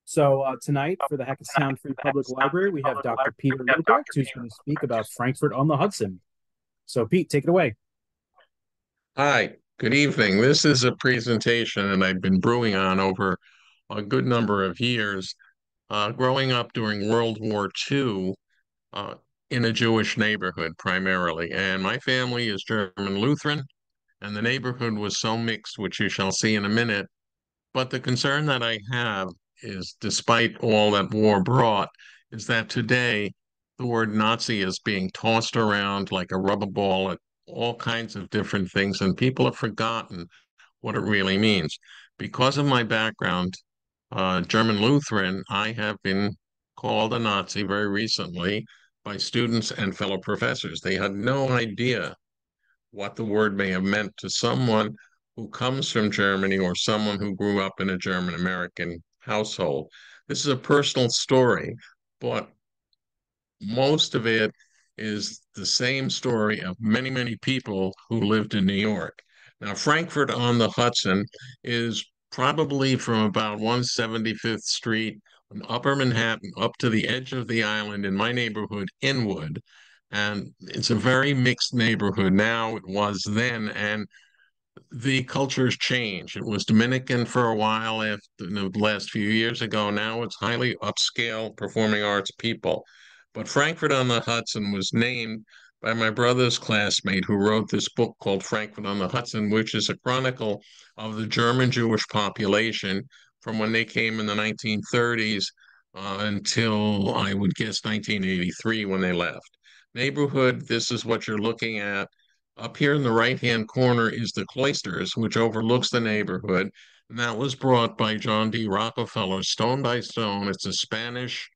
Tonight for the Hackettstown Free Public Library, we have Dr. Peter Lubrecht, who's going to speak about Frankfurt on the Hudson. So, Pete, take it away. Hi, good evening. This is a presentation that I've been brewing on over a good number of years. Growing up during World War II uh, in a Jewish neighborhood primarily, and my family is German Lutheran, and the neighborhood was so mixed, which you shall see in a minute. But the concern that I have is, despite all that war brought, is that today the word Nazi is being tossed around like a rubber ball at all kinds of different things, and people have forgotten what it really means. Because of my background, German Lutheran, I have been called a Nazi very recently by students and fellow professors. They had no idea what the word may have meant to someone who comes from Germany or someone who grew up in a German American household. This is a personal story, but most of it is the same story of many, many people who lived in New York. Now, Frankfurt on the Hudson is probably from about 175th Street in Upper Manhattan up to the edge of the island in my neighborhood, Inwood. And it's a very mixed neighborhood now. It was then, and the culture's changed. It was Dominican for a while after the last few years ago. Now it's highly upscale performing arts people. But Frankfurt on the Hudson was named by my brother's classmate who wrote this book called Frankfurt on the Hudson, which is a chronicle of the German Jewish population from when they came in the 1930s until I would guess 1983 when they left. Neighborhood, this is what you're looking at. Up here in the right-hand corner is the Cloisters, which overlooks the neighborhood. And that was brought by John D. Rockefeller, stone by stone. It's a Spanish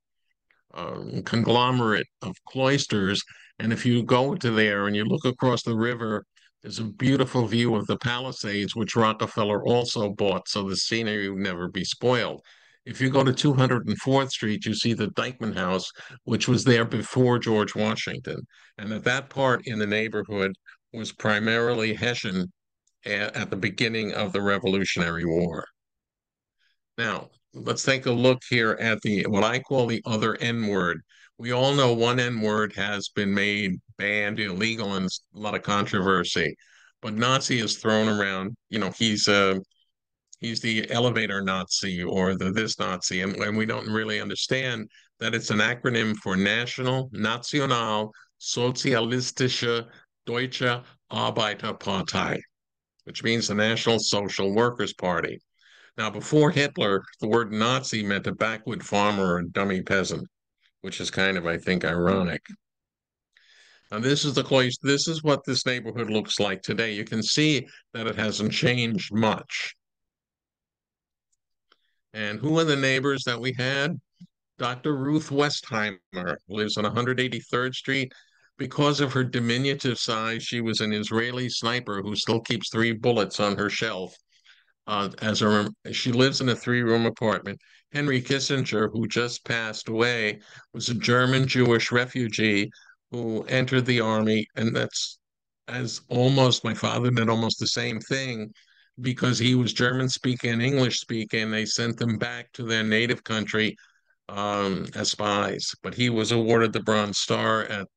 conglomerate of cloisters. And if you go to there and you look across the river, there's a beautiful view of the Palisades, which Rockefeller also bought, so the scenery would never be spoiled. If you go to 204th Street, you see the Dyckman House, which was there before George Washington. And that part in the neighborhood was primarily Hessian at the beginning of the Revolutionary War. Now, let's take a look here at the what I call the other N word. We all know one N word has been made banned, illegal, and a lot of controversy. But Nazi is thrown around. He's the elevator Nazi or the this Nazi, and we don't really understand that it's an acronym for National National Sozialistische Deutsche Arbeiterpartei, which means the National Social Workers Party. Now, before Hitler, the word Nazi meant a backwood farmer or a dummy peasant, which is kind of, I think, ironic. Now, this is what this neighborhood looks like today. You can see that it hasn't changed much. And who are the neighbors that we had? Dr. Ruth Westheimer lives on 183rd Street. Because of her diminutive size, she was an Israeli sniper who still keeps 3 bullets on her shelf. She lives in a 3-room apartment. Henry Kissinger, who just passed away, was a German Jewish refugee who entered the army, and that's as almost my father did almost the same thing because he was German speaking and English speaking. They sent them back to their native country as spies, but he was awarded the Bronze Star at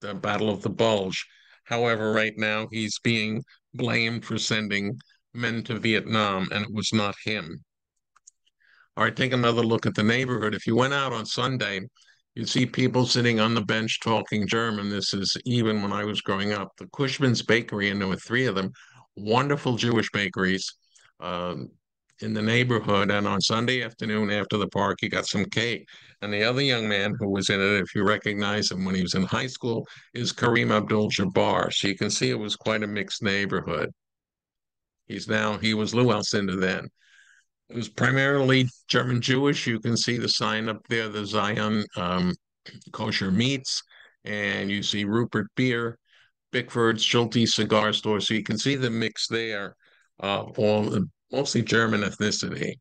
the Battle of the Bulge. However, right now he's being blamed for sending men to Vietnam, and it was not him. All right, take another look at the neighborhood. If you went out on Sunday, you'd see people sitting on the bench talking German. This is even when I was growing up. The Cushman's Bakery, and there were 3 of them, wonderful Jewish bakeries um, in the neighborhood. And on Sunday afternoon after the park, you got some cake. And the other young man who was in it, if you recognize him when he was in high school, is Kareem Abdul-Jabbar. So you can see it was quite a mixed neighborhood. He was Lou Alcindor then. It was primarily German Jewish. You can see the sign up there, the Zion Kosher Meats, and you see Rupert Beer, Bickford's Schulte Cigar Store. So you can see the mix there, mostly German ethnicity.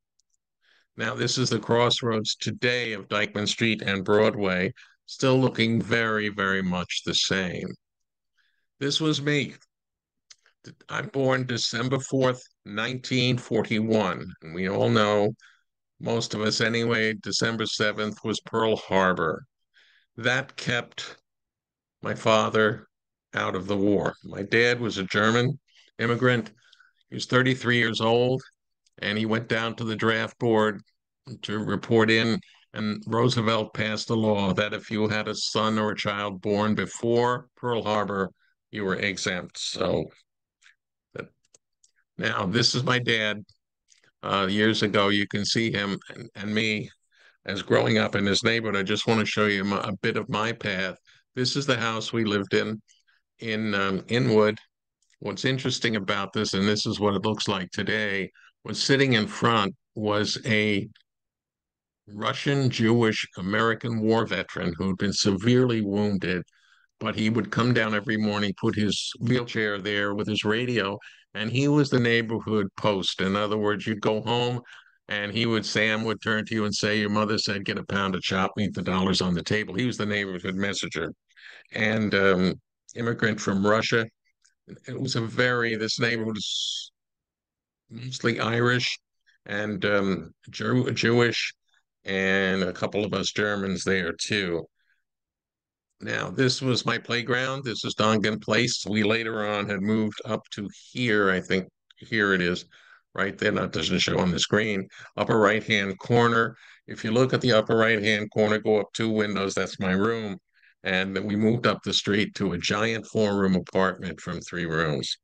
Now, this is the crossroads today of Dyckman Street and Broadway, still looking very, very much the same. This was me. I'm born December 4th, 1941. And we all know most of us anyway, December 7th was Pearl Harbor. That kept my father out of the war. My dad was a German immigrant. He was 33 years old, and he went down to the draft board to report in. And Roosevelt passed a law that if you had a son or a child born before Pearl Harbor, you were exempt. So that, now this is my dad. Years ago, you can see him and me as growing up in this neighborhood. I just want to show you a bit of my path. This is the house we lived in Inwood. What's interesting about this, and this is what it looks like today, was sitting in front was a Russian Jewish American war veteran who had been severely wounded, but he would come down every morning, put his wheelchair there with his radio, and he was the neighborhood post. In other words, you'd go home and Sam would turn to you and say, your mother said, get a pound of chopped meat, the dollar's on the table. He was the neighborhood messenger. And immigrant from Russia. This neighborhood was mostly Irish and Jewish, and a couple of us Germans there too. Now, this was my playground. This is Dongan Place. We later on had moved up to here. I think here it is, right there. That doesn't show on the screen. Upper right-hand corner. If you look at the upper right-hand corner, go up two windows. That's my room. And then we moved up the street to a giant four-room apartment from three rooms.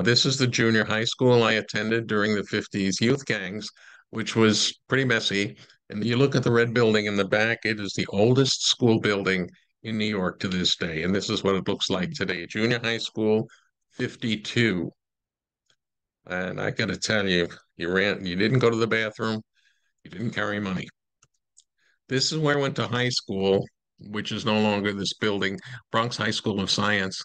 This is the junior high school I attended during the 50s youth gangs, which was pretty messy. And you look at the red building in the back, it is the oldest school building in New York to this day. And this is what it looks like today. Junior high school, 52. And I got to tell you, you didn't go to the bathroom, you didn't carry money. This is where I went to high school, which is no longer this building, Bronx High School of Science,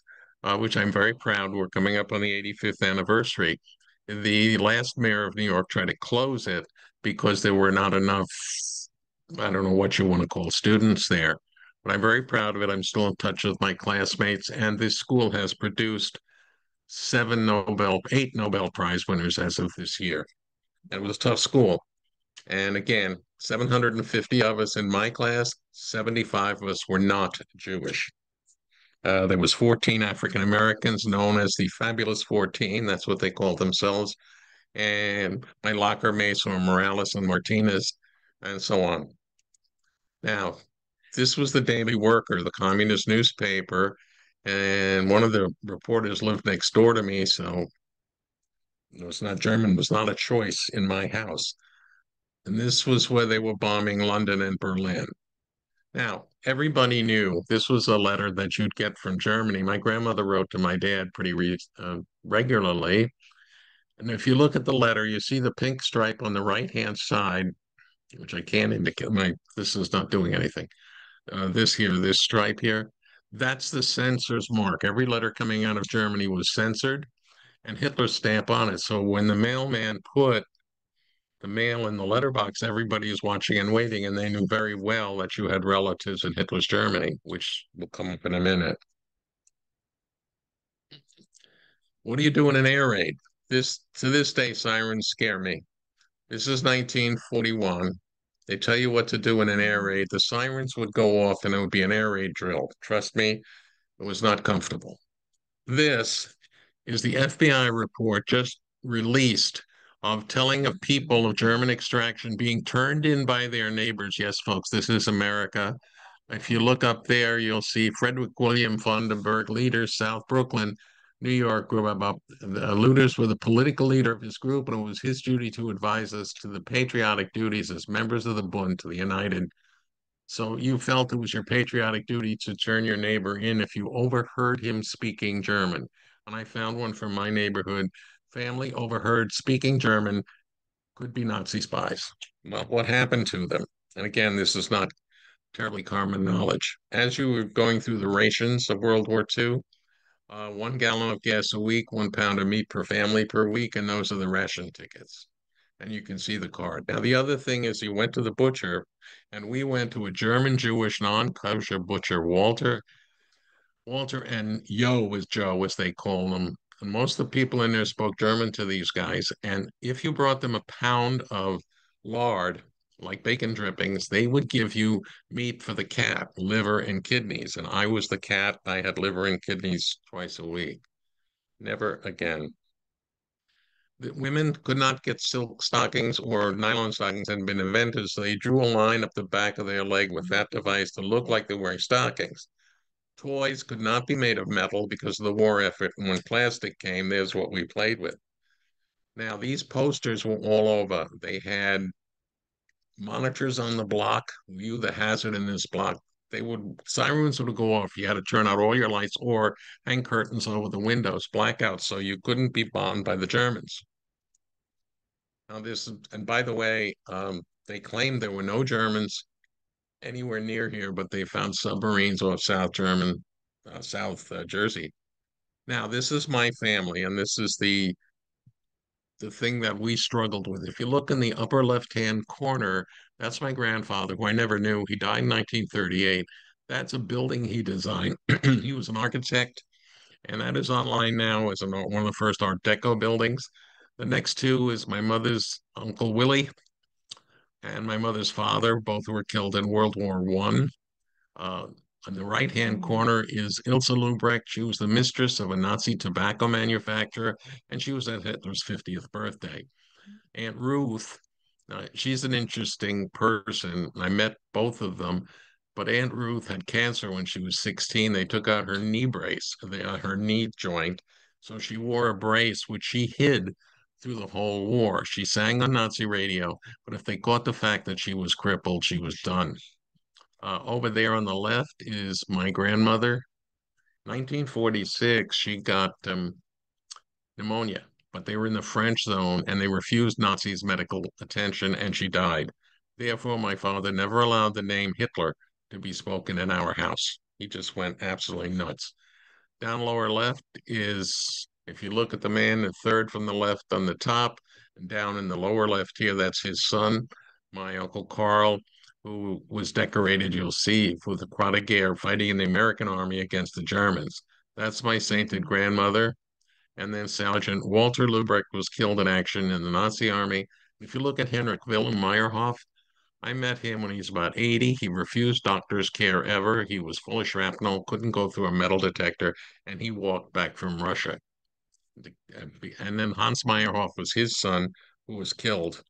which I'm very proud. We're coming up on the 85th anniversary. The last mayor of New York tried to close it because there were not enough, I don't know what you want to call students there. But I'm very proud of it. I'm still in touch with my classmates, and this school has produced eight Nobel Prize winners as of this year. And it was a tough school. And again, 750 of us in my class, 75 of us were not Jewish. There was 14 African Americans known as the Fabulous 14. That's what they called themselves. And my locker mates were Morales and Martinez and so on. Now, this was the Daily Worker, the communist newspaper. And one of the reporters lived next door to me. So it was not German, was not a choice in my house. And this was where they were bombing London and Berlin. Now, everybody knew this was a letter that you'd get from Germany. My grandmother wrote to my dad regularly. And if you look at the letter, you see the pink stripe on the right-hand side, which I can't indicate. This is not doing anything. This stripe here, that's the censor's mark. Every letter coming out of Germany was censored and Hitler's stamp on it. So when the mailman put the mail in the letterbox, everybody is watching and waiting, and they knew very well that you had relatives in Hitler's Germany, which will come up in a minute. What do you do in an air raid? To this day, sirens scare me. This is 1941. They tell you what to do in an air raid. The sirens would go off and it would be an air raid drill. Trust me, it was not comfortable. This is the FBI report just released of telling of people of German extraction being turned in by their neighbors. Yes, folks, this is America. If you look up there, you'll see Frederick William Vandenberg, leader, South Brooklyn, New York, grew up. The Luders were the political leader of his group, and it was his duty to advise us to the patriotic duties as members of the Bund, to the United. So you felt it was your patriotic duty to turn your neighbor in if you overheard him speaking German. And I found one from my neighborhood. Family overheard speaking German, could be Nazi spies. Well, what happened to them? And again, this is not terribly common knowledge. As you were going through the rations of World War II, 1 gallon of gas a week, 1 pound of meat per family per week, and those are the ration tickets. And you can see the card. Now, the other thing is you went to the butcher, and we went to a German Jewish non-kosher butcher, Walter and Joe, as they call them. And most of the people in there spoke German to these guys. And if you brought them a pound of lard, like bacon drippings. They would give you meat for the cat, liver and kidneys. And I was the cat. I had liver and kidneys twice a week. Never again. The women could not get silk stockings or nylon stockings had been invented, so they drew a line up the back of their leg with that device to look like they were wearing stockings. Toys could not be made of metal because of the war effort, and when plastic came, there's what we played with. Now, these posters were all over. They had monitors on the block, view the hazard in this block. Sirens would go off. You had to turn out all your lights or hang curtains over the windows, blackouts, so you couldn't be bombed by the Germans. Now, and by the way, they claimed there were no Germans anywhere near here, but they found submarines off South Jersey. Now, this is my family, and this is the thing that we struggled with. If you look in the upper left-hand corner, that's my grandfather, who I never knew. He died in 1938. That's a building he designed. He was an architect, and that is online now as one of the first Art Deco buildings. The next two is my mother's Uncle Willie and my mother's father, both who were killed in World War One. On the right-hand corner is Ilse Lubrecht. She was the mistress of a Nazi tobacco manufacturer, and she was at Hitler's 50th birthday. Aunt Ruth, she's an interesting person. I met both of them, but Aunt Ruth had cancer when she was 16. They took out her knee brace, her knee joint, so she wore a brace, which she hid through the whole war. She sang on Nazi radio, but if they caught the fact that she was crippled, she was done. Over there on the left is my grandmother. 1946, she got pneumonia, but they were in the French zone and they refused Nazis medical attention and she died. Therefore, my father never allowed the name Hitler to be spoken in our house. He just went absolutely nuts. Down lower left is, if you look at the man, the third from the left on the top, and down in the lower left here, that's his son, my Uncle Carl, who was decorated, you'll see, for the Croix de Guerre fighting in the American army against the Germans. That's my sainted grandmother. And then Sergeant Walter Lubrecht was killed in action in the Nazi army. If you look at Henrik Wilhelm Meyerhoff, I met him when he was about 80. He refused doctor's care ever. He was full of shrapnel, couldn't go through a metal detector, and he walked back from Russia. And then Hans Meyerhoff was his son, who was killed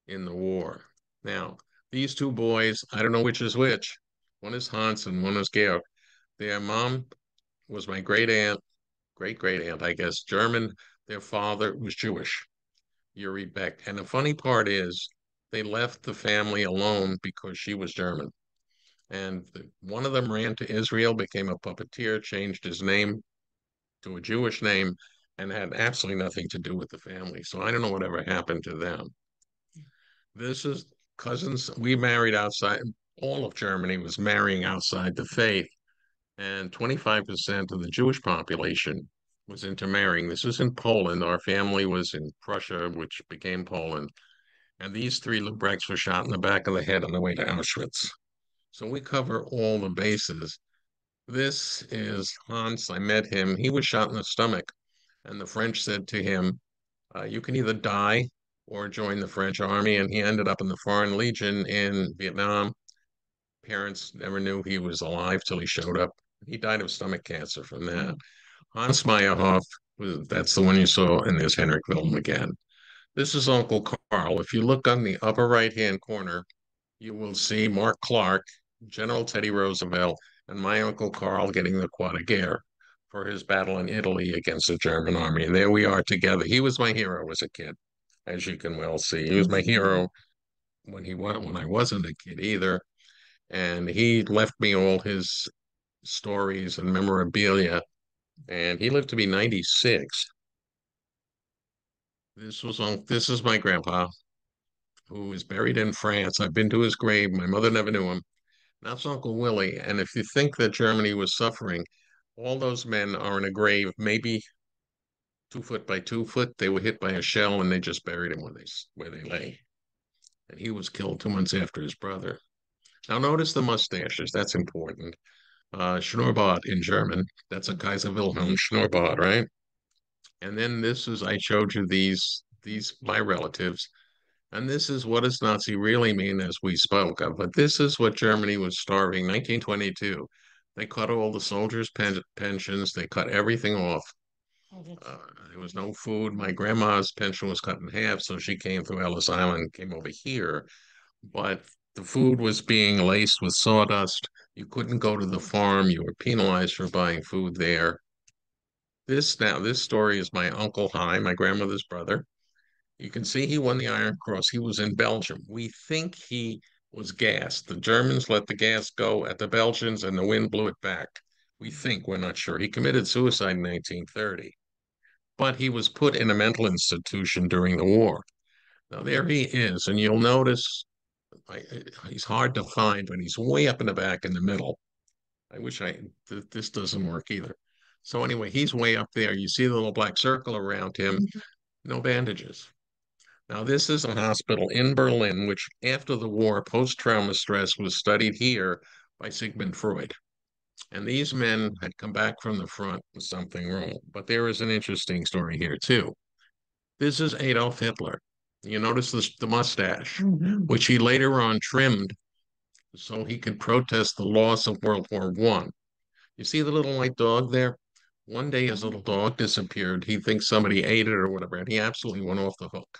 in the war. Now, these two boys, I don't know which is which. One is Hans and one is Georg. Their mom was my great aunt, I guess, German. Their father was Jewish, Yuri Beck. And the funny part is, they left the family alone because she was German. And one of them ran to Israel, became a puppeteer, changed his name to a Jewish name, and had absolutely nothing to do with the family. So I don't know whatever happened to them. This is cousins. We married outside. All of Germany was marrying outside the faith, and 25% of the Jewish population was intermarrying. This was in Poland. Our family was in Prussia, which became Poland. And these three Lubrechts were shot in the back of the head on the way to Auschwitz. So we cover all the bases. This is Hans. I met him. He was shot in the stomach. And the French said to him, you can either die or join the French army. And he ended up in the Foreign Legion in Vietnam. Parents never knew he was alive till he showed up. He died of stomach cancer from that. Hans Meyerhoff, that's the one you saw, and there's Henrik Wilhelm again. This is Uncle Carl. If you look on the upper right-hand corner, you will see Mark Clark, General Teddy Roosevelt, and my Uncle Carl getting the Croix de Guerre for his battle in Italy against the German army. And there we are together. He was my hero as a kid, as you can well see. He was my hero when I wasn't a kid either. And he left me all his stories and memorabilia. And he lived to be 96. This is my grandpa, who is buried in France. I've been to his grave. My mother never knew him. That's Uncle Willie. And if you think that Germany was suffering, all those men are in a grave, maybe 2 foot by 2 foot. They were hit by a shell and they just buried him where they lay. And he was killed 2 months after his brother. Now notice the mustaches. That's important. Schnurrbart in German. That's a Kaiser Wilhelm Schnurrbart, right? And then I showed you these my relatives. And this is what does Nazi really mean, as we spoke of. But this is what Germany was starving. 1922. They cut all the soldiers' pensions. They cut everything off. Uh, there was no food. My grandma's pension was cut in half, so she came through Ellis Island, came over here. But the food was being laced with sawdust. You couldn't go to the farm. You were penalized for buying food there. This story is my Uncle High, my grandmother's brother. You can see he won the Iron Cross. He was in Belgium. We think he was gassed. The Germans let the gas go at the Belgians and the wind blew it back. We think, we're not sure. He committed suicide in 1930, but he was put in a mental institution during the war. Now, there he is, and you'll notice he's hard to find, but he's way up in the back in the middle. I wish this doesn't work either. So anyway, he's way up there. You see the little black circle around him, no bandages. Now, this is a hospital in Berlin, which after the war, post-trauma stress was studied here by Sigmund Freud. And these men had come back from the front with something wrong. But there is an interesting story here, too. This is Adolf Hitler. You notice the mustache, which he later on trimmed so he could protest the loss of World War One. You see the little white dog there? One day his little dog disappeared. He thinks somebody ate it or whatever, and he absolutely went off the hook.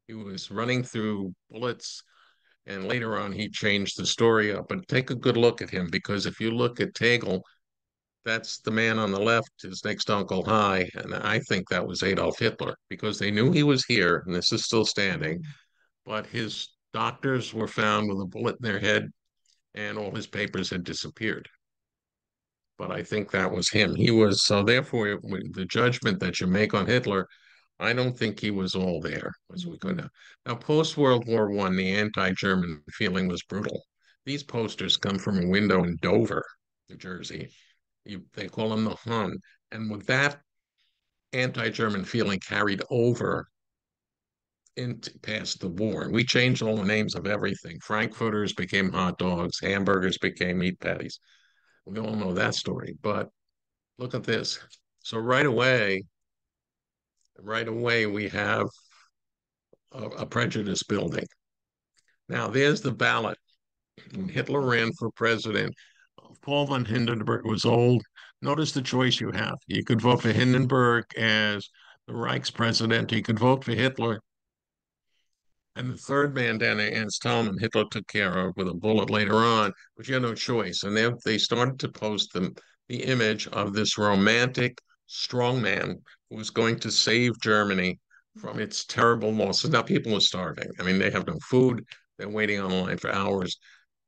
He was running through bullets, and later on he changed the story up. But take a good look at him, because if you look at Tegel, that's the man on the left, his next Uncle High, and I think that was Adolf Hitler, because they knew he was here, and this is still standing, but his doctors were found with a bullet in their head, and all his papers had disappeared. But I think that was him. He was, so therefore, the judgment that you make on Hitler, I don't think he was all there, as we go now. Now, post-World War One, the anti-German feeling was brutal. These posters come from a window in Dover, New Jersey. They call him the Hun. And with that anti-German feeling carried over into past the war, we changed all the names of everything. Frankfurters became hot dogs, hamburgers became meat patties. We all know that story, but look at this. So right away, we have a prejudice building. Now, there's the ballot. When Hitler ran for president, Paul von Hindenburg was old. Notice the choice you have. You could vote for Hindenburg as the Reich's president. You could vote for Hitler. And the third man down there, Ernst Thälmann, Hitler took care of with a bullet later on, but you had no choice. And they started to post the image of this romantic strong man who was going to save Germany from its terrible losses. Now people are starving. I mean, they have no food. They're waiting online for hours.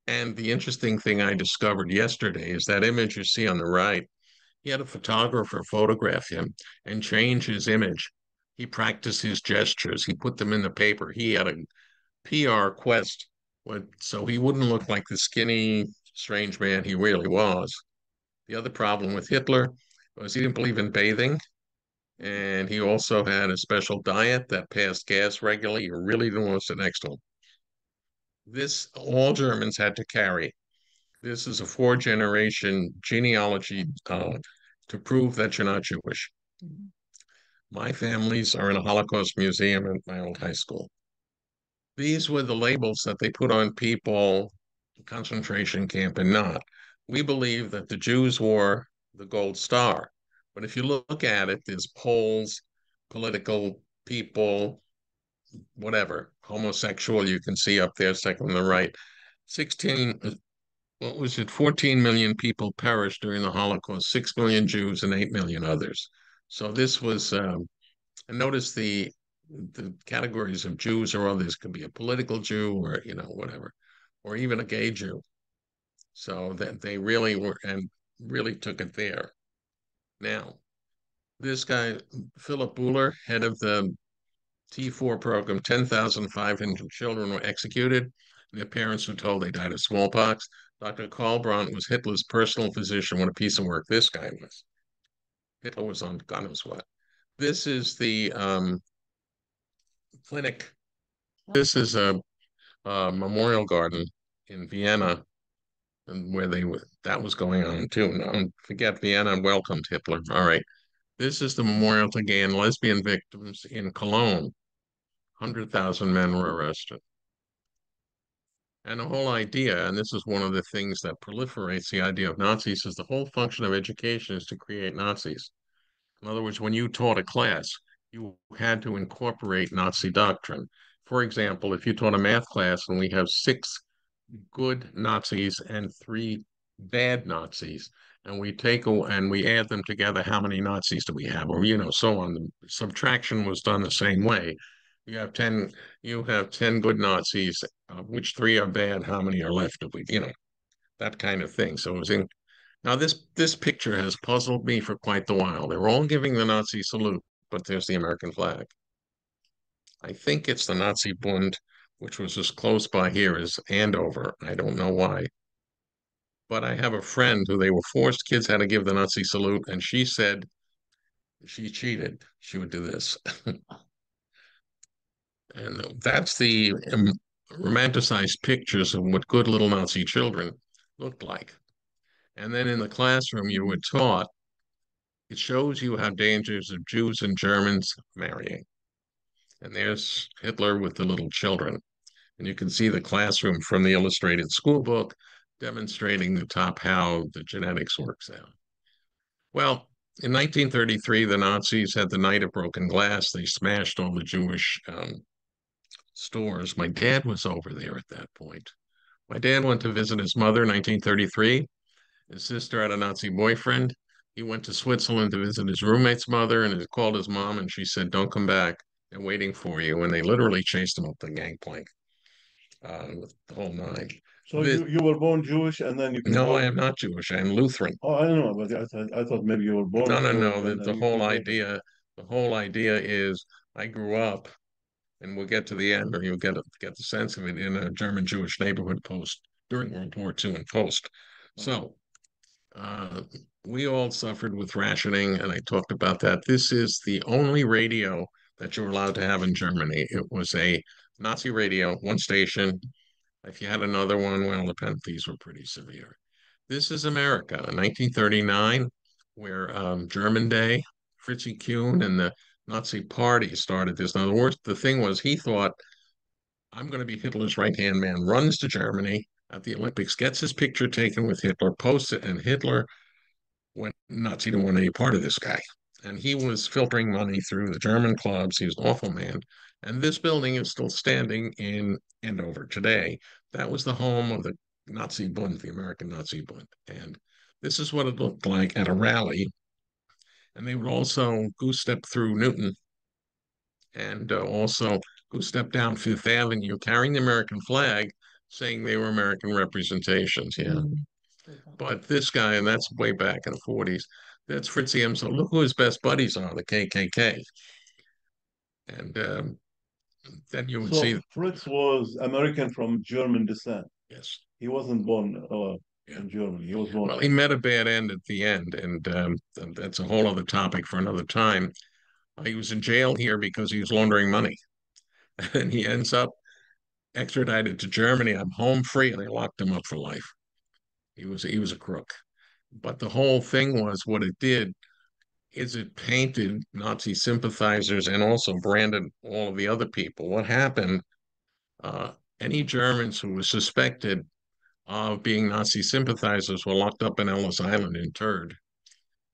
And the interesting thing I discovered yesterday is that image you see on the right. He had a photographer photograph him and change his image. He practiced his gestures. He put them in the paper. He had a PR quest so he wouldn't look like the skinny, strange man he really was. The other problem with Hitler was he didn't believe in bathing, and he also had a special diet that passed gas regularly. You really didn't want to sit next to him. This all Germans had to carry. This is a four-generation genealogy to prove that you're not Jewish. My families are in a Holocaust museum at my old high school. These were the labels that they put on people, concentration camp and not. We believe that the Jews wore the gold star. But if you look at it, there's Poles, political people, whatever, homosexual, you can see up there, second on the right. 16, what was it? 14 million people perished during the Holocaust, 6 million Jews and 8 million others. So this was, and notice the categories of Jews or others could be a political Jew or, whatever, or even a gay Jew. So that they really were and really took it there. Now, this guy, Philip Buhler, head of the T4 program, 10,500 children were executed. Their parents were told they died of smallpox. Dr. Karl Brandt was Hitler's personal physician. What a piece of work this guy was. Hitler was on God knows what. This is the clinic. This is a memorial garden in Vienna, and where that was going on too. Don't forget Vienna welcomed Hitler. All right. This is the memorial to gay and lesbian victims in Cologne. 100,000 men were arrested. And the whole idea, and this is one of the things that proliferates the idea of Nazis, is the whole function of education is to create Nazis. In other words, when you taught a class, you had to incorporate Nazi doctrine. For example, if you taught a math class and we have 6 good Nazis and 3 bad Nazis, and we add them together, how many Nazis do we have? Or so on. The subtraction was done the same way. You have 10 good Nazis, which 3 are bad, how many are left? If we, that kind of thing. So it was in now this picture has puzzled me for quite a while. They're all giving the Nazi salute, but there's the American flag. I think it's the Nazi Bund, which was as close by here as Andover. I don't know why. But I have a friend who they were forced, kids had to give the Nazi salute, and she said she cheated. She would do this. And that's the romanticized pictures of what good little Nazi children looked like. And then in the classroom, you were taught, it shows you how dangerous of Jews and Germans marrying. And there's Hitler with the little children. And you can see the classroom from the illustrated school book demonstrating the top how the genetics works out. Well, in 1933, the Nazis had the night of broken glass. They smashed all the Jewish stores. My dad was over there at that point. My dad went to visit his mother in 1933. His sister had a Nazi boyfriend. He went to Switzerland to visit his roommate's mother and he called his mom and she said, "Don't come back. They're waiting for you." And they literally chased him up the gangplank with the whole nine. So you were born Jewish and then you No, I converted. am not Jewish. I am Lutheran. Oh, I don't know, but I thought maybe you were born No, no, Jewish no. and then The you whole converted. idea is I grew up, and we'll get to the end, or you'll get the sense of it in a German Jewish neighborhood post during World War II and post. So uh, we all suffered with rationing, and I talked about that. This is the only radio that you're allowed to have in Germany. It was a Nazi radio, one station. If you had another one, well, the penalties were pretty severe. This is America, 1939, where German Day, Fritzie Kuhn and the Nazi Party started this. Now, the worst, the thing was, he thought, I'm going to be Hitler's right-hand man, runs to Germany at the Olympics, gets his picture taken with Hitler, posts it, and Hitler went nuts. He didn't want any part of this guy. And he was filtering money through the German clubs. He was an awful man. And this building is still standing in Andover today. That was the home of the Nazi Bund, the American Nazi Bund. And this is what it looked like at a rally. And they would also goose step through Newton and also goose step down Fifth Avenue carrying the American flag, saying they were American representations. Yeah. Mm-hmm. But this guy, and that's way back in the 40s, that's Fritzie M. So look who his best buddies are, the KKK. And then you would see. Fritz was American from German descent. Yes. He wasn't born in Germany. He was born. Well, he met a bad end at the end, and that's a whole other topic for another time. He was in jail here because he was laundering money. And he ends up extradited to Germany. I'm home free, and they locked him up for life. He was a crook. But the whole thing was what it did is it painted Nazi sympathizers and also branded all of the other people. What happened? Any Germans who were suspected of being Nazi sympathizers were locked up in Ellis Island, interred,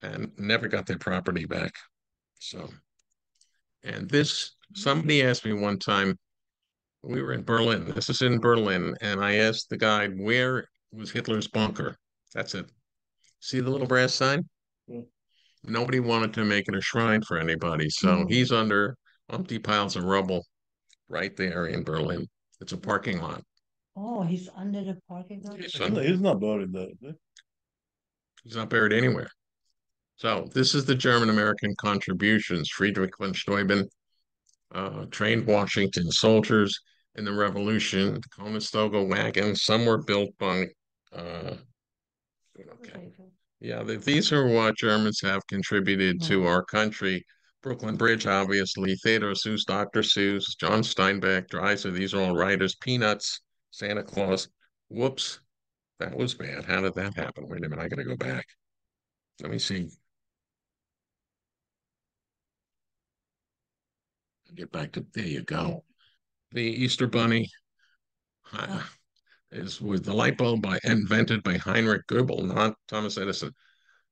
and never got their property back. So, and this, somebody asked me one time, we were in Berlin. This is in Berlin, and I asked the guide, where was Hitler's bunker? That's it. See the little brass sign? Yeah. Nobody wanted to make it a shrine for anybody. So he's under empty piles of rubble right there in Berlin. It's a parking lot. Oh, he's under the parking lot? He's not buried there. He's not buried anywhere. So this is the German-American contributions. Friedrich von Steuben trained Washington soldiers in the Revolution. The Conestoga wagons, some were built by okay. Yeah, these are what Germans have contributed to our country. Brooklyn Bridge, obviously, Theodore Seuss, Dr. Seuss, John Steinbeck, Dreiser, these are all writers. Peanuts, Santa Claus. Whoops, that was bad. How did that happen? Wait a minute, I gotta go back. Let me see. Get back to, there you go. the Easter Bunny uh, Oh, was the light bulb invented by Heinrich Goebel, not Thomas Edison.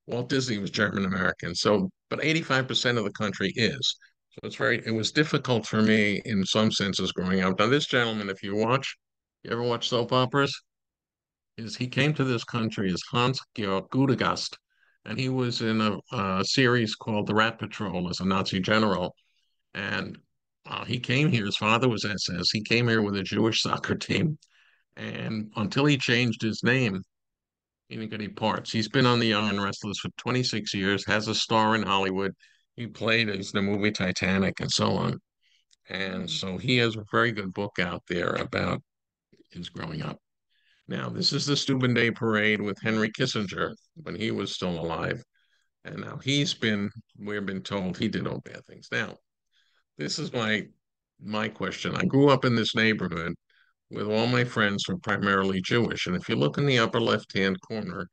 Walt Disney was German American, so but 85% of the country is. So it was difficult for me in some senses growing up. Now, this gentleman, if you ever watch soap operas, he came to this country as Hans Georg Gudegast, and he was in a series called The Rat Patrol as a Nazi general. And he came here, his father was SS. He came here with a Jewish soccer team. And until he changed his name, he didn't get any parts. He's been on the Young and Restless for 26 years, has a star in Hollywood. He played as the movie Titanic and so on. And mm, so he has a very good book out there about his growing up. Now, this is the Steuben Day Parade with Henry Kissinger when he was still alive. And now we've been told he did all bad things. Now, this is my question. I grew up in this neighborhood with all my friends who are primarily Jewish. And if you look in the upper left-hand corner,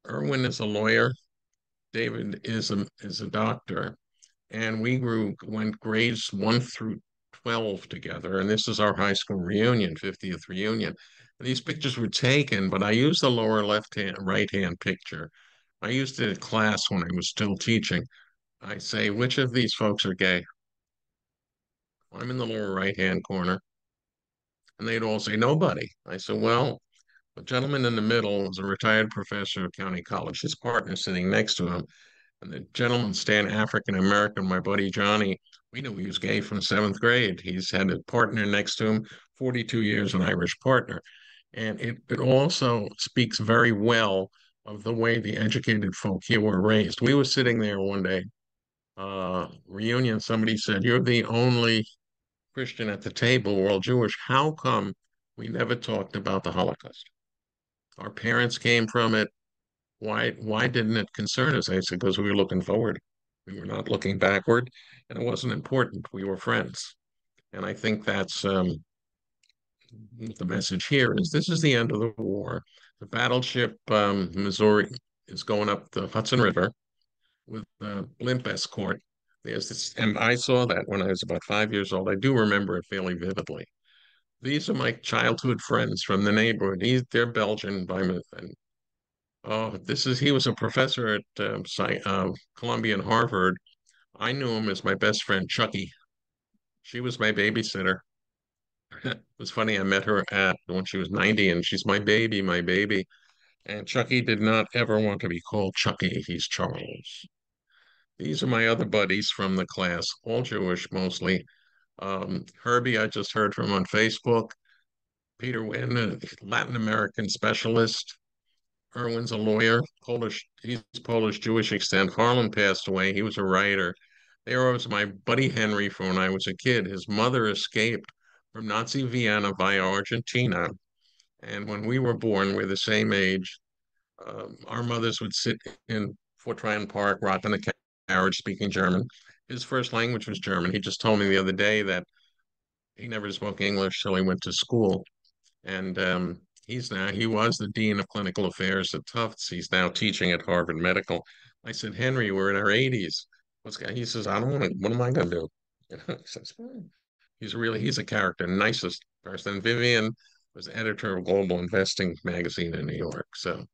Erwin is a lawyer, David is a doctor, and went grades 1 through 12 together. And this is our high school reunion, 50th reunion. And these pictures were taken, but I used the lower left hand, right hand picture. I used it in class when I was still teaching. I say, which of these folks are gay? I'm in the lower right hand corner. And they'd all say, nobody. I said, well, the gentleman in the middle was a retired professor of county college. His partner sitting next to him. And the gentleman staying African American, my buddy Johnny, we knew he was gay from seventh grade. He's had a partner next to him, 42 years, an Irish partner. And it also speaks very well of the way the educated folk here were raised. We were sitting there one day, reunion, somebody said, you're the only Christian at the table, we're all Jewish. How come we never talked about the Holocaust? Our parents came from it. Why didn't it concern us? I said, because we were looking forward. We were not looking backward, and it wasn't important. We were friends. And I think that's the message here is this is the end of the war. The battleship Missouri is going up the Hudson River with blimp escort. There's this, and I saw that when I was about 5 years old. I do remember it fairly vividly. These are my childhood friends from the neighborhood. They're Belgian by and oh, he was a professor at Columbia and Harvard. I knew him as my best friend, Chucky. She was my babysitter. It was funny. I met her when she was 90, and she's my baby, my baby. And Chucky did not ever want to be called Chucky. He's Charles. These are my other buddies from the class, all Jewish mostly. Herbie, I just heard from on Facebook. Peter Wynn, a Latin American specialist. Erwin's a lawyer, Polish. He's Polish Jewish extent. Harlan passed away. He was a writer. There was my buddy Henry from when I was a kid. His mother escaped from Nazi Vienna via Argentina. And when we were born, we're the same age. Our mothers would sit in Fortran Park, rocking the carriage, speaking German. His first language was German. He just told me the other day that he never spoke English till he went to school. And he was the dean of clinical affairs at Tufts. He's now teaching at Harvard Medical. I said, Henry, we're in our 80s. He says, I don't want to, what am I going to do? He says, he's a character, nicest person. Vivian was editor of Global Investing magazine in New York. So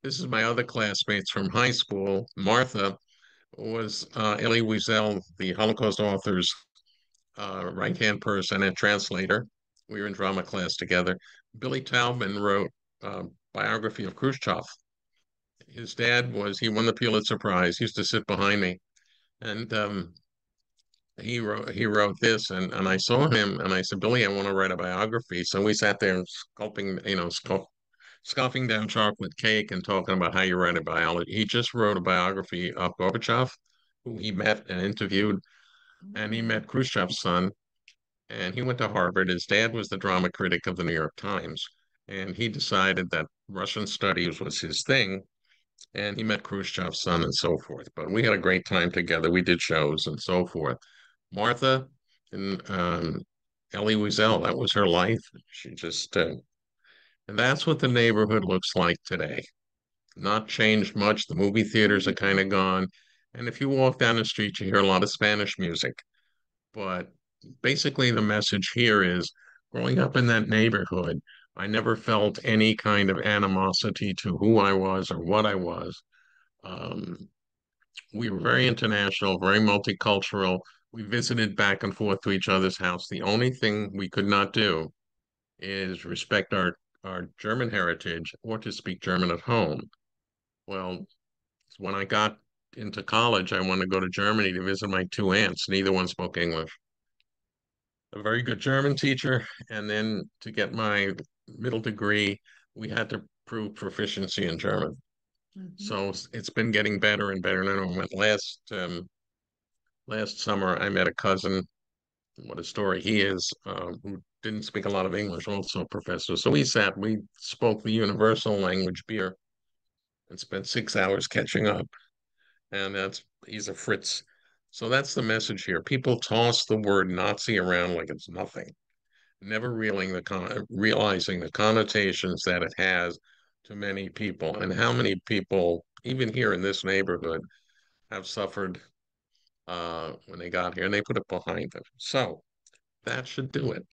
this is my other classmates from high school. Martha was Elie Wiesel, the Holocaust author's right-hand person and translator. We were in drama class together. Billy Taubman wrote a biography of Khrushchev. His dad he won the Pulitzer Prize. He used to sit behind me. And he wrote this, and I saw him, and I said, Billy, I want to write a biography. So we sat there scoffing down chocolate cake and talking about how you write a biology. He just wrote a biography of Gorbachev, who he met and interviewed, and he met Khrushchev's son, and he went to Harvard. His dad was the drama critic of the New York Times, and he decided that Russian studies was his thing, and he met Khrushchev's son and so forth. But we had a great time together. We did shows and so forth. Martha and Elie Wiesel, that was her life. She just, and that's what the neighborhood looks like today. Not changed much. The movie theaters are kind of gone. And if you walk down the street, you hear a lot of Spanish music. But basically the message here is growing up in that neighborhood, I never felt any kind of animosity to who I was or what I was. Um, we were very international, very multicultural. We visited back and forth to each other's house. The only thing we could not do is respect our German heritage or to speak German at home. Well, when I got into college, I wanted to go to Germany to visit my two aunts. Neither one spoke English. A very good German teacher, and then to get my middle degree, we had to prove proficiency in German. So it's been getting better and better. And I know last summer I met a cousin. What a story he is, who didn't speak a lot of English, also a professor. So we spoke the universal language beer and spent 6 hours catching up. And he's a Fritz. So that's the message here. People toss the word Nazi around like it's nothing, never realizing the connotations that it has to many people and how many people, even here in this neighborhood, have suffered when they got here and they put it behind them. So that should do it.